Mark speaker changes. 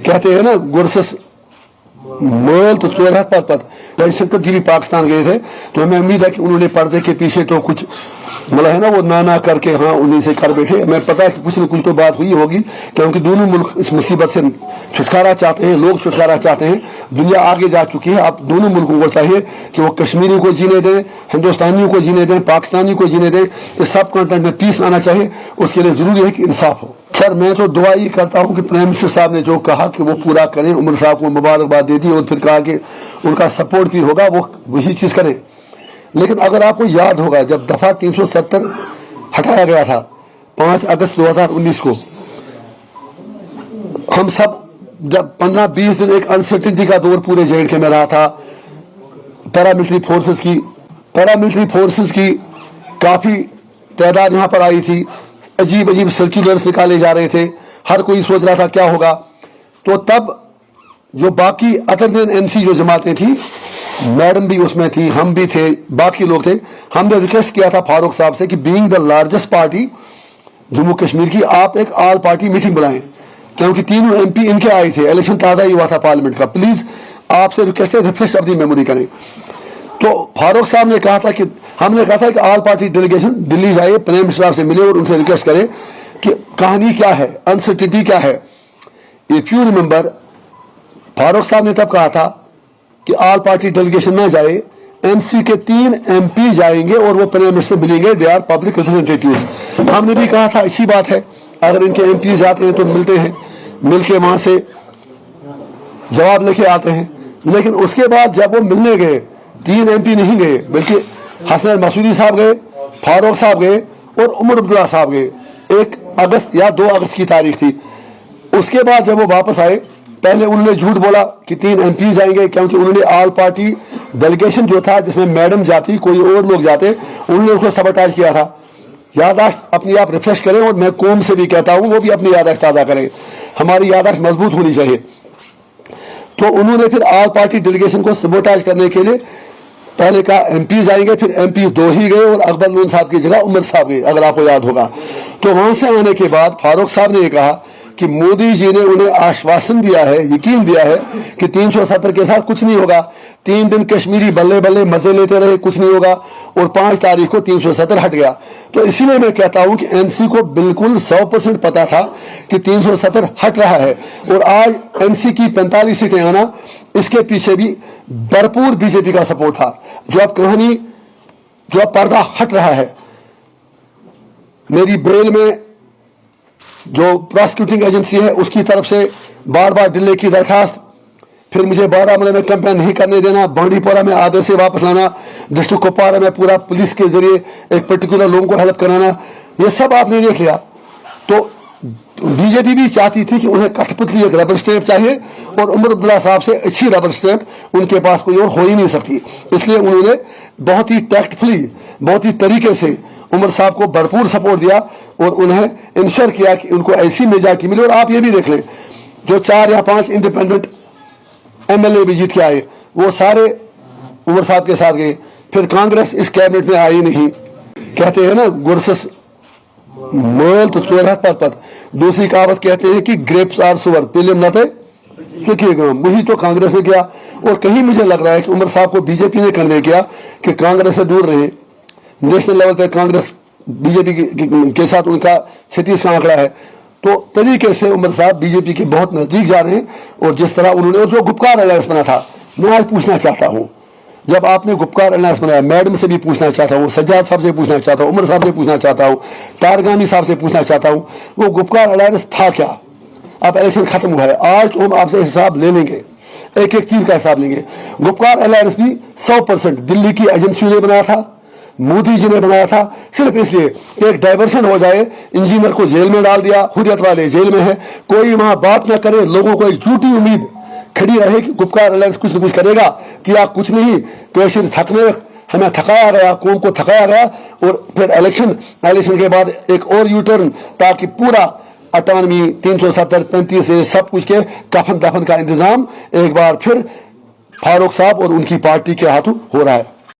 Speaker 1: कहते हैं ना गुरसस मोल तो चोर है पत रविशंकर जी भी पाकिस्तान गए थे, तो हमें उम्मीद है कि उन्होंने पर्दे के पीछे तो कुछ मतलब है ना वो ना करके हाँ उन्हीं से कर बैठे। हमें पता है कि कुछ न कुछ तो बात हुई होगी, क्योंकि दोनों मुल्क इस मुसीबत से छुटकारा चाहते हैं, लोग छुटकारा चाहते हैं, दुनिया आगे जा चुकी है। अब दोनों मुल्कों को चाहिए कि वो कश्मीरियों को जीने दें, हिंदुस्तानियों को जीने दें, पाकिस्तानियों को जीने दें। इस सब कॉन्टेंट में पीस आना चाहिए, उसके लिए जरूरी है कि इंसाफ हो। सर मैं तो दुआ ही करता हूँ कि प्राइम मिनिस्टर साहब ने जो कहा कि वो पूरा करें। उमर साहब को मुबारकबाद दे दी और फिर कहा कि उनका सपोर्ट भी होगा, वो वही चीज़ करें। लेकिन अगर आपको याद होगा जब दफा 370 हटाया गया था 5 अगस्त 2019 को, हम सब जब 15-20 दिन एक अनसर्टिनिटी का दौर पूरे जे में रहा था। पैरामिलिट्री फोर्सेस की काफ़ी तादाद यहाँ पर आई थी, अजीब अजीब सर्कुलर्स निकाले जा रहे थे, हर कोई सोच रहा था क्या होगा। तो तब जो बाकी अदर देन एमसी जो जमातें थी, मैडम भी उसमें थी, हम भी थे, बाकी लोग थे, हमने रिक्वेस्ट किया था फारूक साहब से कि being the largest party Jammu Kashmir की, आप एक ऑल पार्टी मीटिंग बुलाएं, क्योंकि तीनों एमपी इनके आए थे, इलेक्शन ताज़ा ही हुआ था पार्लियामेंट का। प्लीज आपसे रिक्वेस्ट है रिफ्रेश अपनी मेमोरी करें। तो फारूक साहब ने कहा था कि हमने कहा था कि ऑल पार्टी डेलीगेशन दिल्ली जाए, प्राइम मिनिस्टर साहब से मिले और उनसे रिक्वेस्ट करें कि कहानी क्या है, अनसर्टिनिटी क्या है। इफ यू रिमेंबर फारूक साहब ने तब कहा था कि ऑल पार्टी डेलीगेशन में जाए, एमसी के 3 एमपी जाएंगे और वो प्राइम मिनिस्टर मिलेंगे, दे आर पब्लिक रिप्रेजेंटेटिव्स। हमने भी कहा था अच्छी बात है, अगर इनके एमपी जाते हैं तो मिलते हैं, मिलके वहां से जवाब लेके आते हैं। लेकिन उसके बाद जब वो मिलने गए, 3 एमपी नहीं गए, बल्कि हसन मसूदी साहब गए, फारूक साहब गए और उमर अब्दुल्ला साहब गए। 1 अगस्त या 2 अगस्त की तारीख थी। उसके बाद जब वो वापस आए, पहले उन्होंने झूठ बोला कि 3 एमपी जाएंगे, क्योंकि उन्होंने ऑल पार्टी डेलीगेशन जो था जिसमें मैडम जाती, कोई और लोग जाते, उन्होंने उसको सबटाज किया था। यादाश्त अपनी आप रिफ्रेश करें, और मैं कौम से भी कहता हूँ वो भी अपनी यादाश्त ताज़ा करें, हमारी यादाश्त मजबूत होनी चाहिए। तो उन्होंने फिर ऑल पार्टी डेलीगेशन को सबोटाज करने के लिए पहले कहा एमपी जाएंगे, फिर एमपी 2 ही गए और अकबर लोन साहब की जगह उमर साहब गए, अगर आपको याद होगा। तो वहां से आने के बाद फारूक साहब ने यह कहा कि मोदी जी ने उन्हें आश्वासन दिया है, यकीन दिया है कि 370 के साथ कुछ नहीं होगा। 3 दिन कश्मीरी बल्ले बल्ले मजे लेते रहे, कुछ नहीं होगा, और 5 तारीख को 370 हट गया। तो इसीलिए मैं कहता हूं कि एमसी को बिल्कुल 100% पता था कि 370 हट रहा है, और आज एमसी की 45 सीटें आना, इसके पीछे भी भरपूर बीजेपी का सपोर्ट था। जो अब कहानी, जो अब पर्दा हट रहा है, मेरी बेल में जो प्रोसिक्यूटिंग एजेंसी है उसकी तरफ से बार बार डिले की दरखास्त, फिर मुझे बारामूला में कैंपेन नहीं करने देना, बांडीपोरा में आधे से वापस लाना, डिस्ट्रिक्ट कुपवारा में पूरा पुलिस के जरिए एक पर्टिकुलर लोगों को हेल्प कराना, ये सब आपने देख लिया। तो बीजेपी भी चाहती थी कि उन्हें कठपुतली एक रबर स्टैंप चाहिए, और उमर अब्दुल्ला साहब से अच्छी रबर स्टैंप उनके पास कोई और हो ही नहीं सकती। इसलिए उन्होंने बहुत ही टैक्टफुली, बहुत ही तरीके से उमर साहब को भरपूर सपोर्ट दिया और उन्हें इंश्योर किया कि उनको ऐसी मेजॉरिटी मिले। और आप ये भी देख लें, जो 4 या 5 इंडिपेंडेंट एमएलए भी जीत के आए, वो सारे उमर साहब के साथ गए। फिर कांग्रेस इस कैबिनेट में आई नहीं। कहते हैं ना गुरसस मोल तो चोर है पत। दूसरी कहावत कहते हैं कि ग्रेप्स आर सुअर पिलम नते, वही तो कांग्रेस ने किया। और कहीं मुझे लग रहा है कि उमर साहब को बीजेपी ने कन्वे किया कि कांग्रेस से दूर रहे। नेशनल लेवल पर कांग्रेस बीजेपी के साथ उनका 36 का आंकड़ा है। तो तरीके से उमर साहब बीजेपी के बहुत नजदीक जा रहे हैं। और जिस तरह उन्होंने, और जो गुपकार अलायंस बना था, मैं आज पूछना चाहता हूं, जब आपने गुपकार अलायंस बनाया, मैडम से भी पूछना चाहता हूं, सज्जाद साहब से पूछना चाहता हूं, उमर साहब से पूछना चाहता हूं, तारगामी साहब से पूछना चाहता हूं, वो गुपकार अलायंस था क्या? अब इलेक्शन खत्म हुआ है, आज तो हम आपसे हिसाब ले लेंगे, एक एक चीज का हिसाब लेंगे। गुपकार अलायंस भी 100% दिल्ली की एजेंसियों ने बनाया था, मोदी जी ने बनाया था, सिर्फ इसलिए कि एक डाइवर्शन हो जाए। इंजीनियर को जेल में डाल दिया, हुर्रियत वाले जेल में है, कोई वहां बात ना करे, लोगों को एक झूठी उम्मीद खड़ी रहे कि गुपकार अलायंस कुछ न कुछ करेगा। किया कुछ नहीं, पेशेंट थकने, हमें थकाया गया, कौम को थकाया गया। और फिर इलेक्शन के बाद एक और यू टर्न, ताकि पूरा अटानमी 370 35 से सब कुछ के कफन दफन का इंतजाम एक बार फिर फारूक साहब और उनकी पार्टी के हाथों हो रहा है।